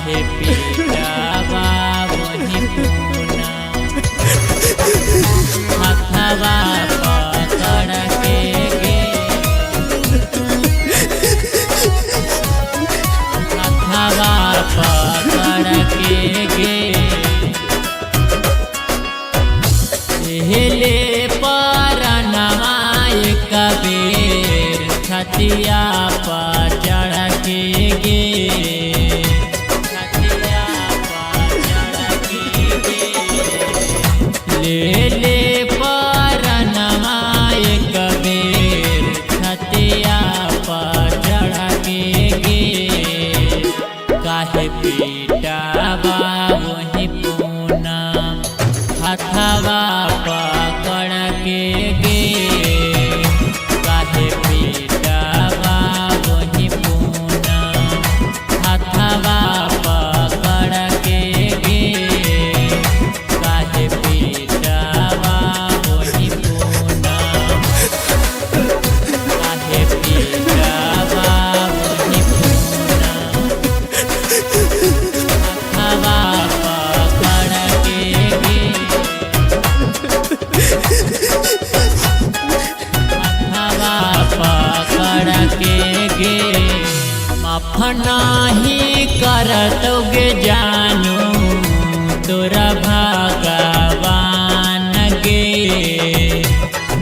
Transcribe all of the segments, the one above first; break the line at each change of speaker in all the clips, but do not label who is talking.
काहे पीटावा वही पूना हथवा पकड़ के गे हथवा पकड़ के गे हेले परनवा एक बेर छतिया पर चढ़ के गे छतिया पर चढ़ के गे ले ले परनवा एक बेर छतिया पर चढ़ के गे काहे पीटावा वही पूना हथवा पकड़ के गे काहे पीटावा वही पूना हथवा पकड़ के गे काहे पीटावा वही पूना काहे पीटावा वही पूना हथवा पकड़ के गे हथवा पकड़ के गे माफ नाही करतोगे जानू तोरा भगवान गे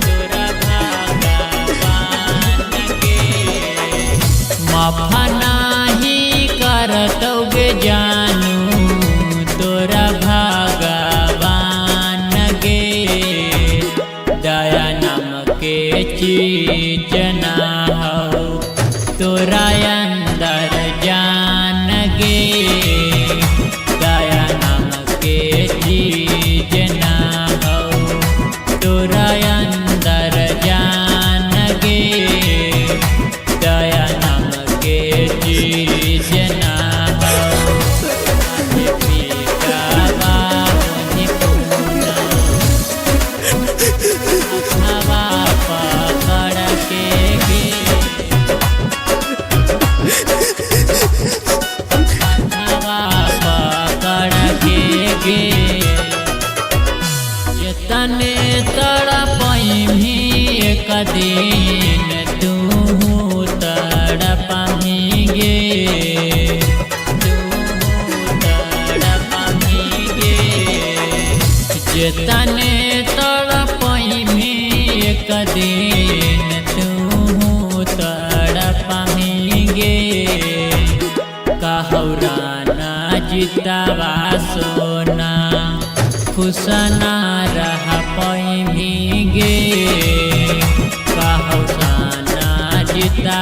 तोरा भगवान गे माफ नाही करतोगे जानू तोरा भगवान गे दया नाम के चीज ना हो तोरा अंदर जान गे दया नाम के चीज ना हो तोरा अंदर जान गे दया नाम के चीज ना हो काहे पीटावा वही पूना हथवा पकड़ के गे हथवा पकड़ के गे जतने तड़पही एक दिन तू तड़पही गे तू तड़पही गे जतने तड़पही एक दिन तू तड़पही गे कहौराना जितावा सोना खुशना रह पैभी गे कहौराना जिता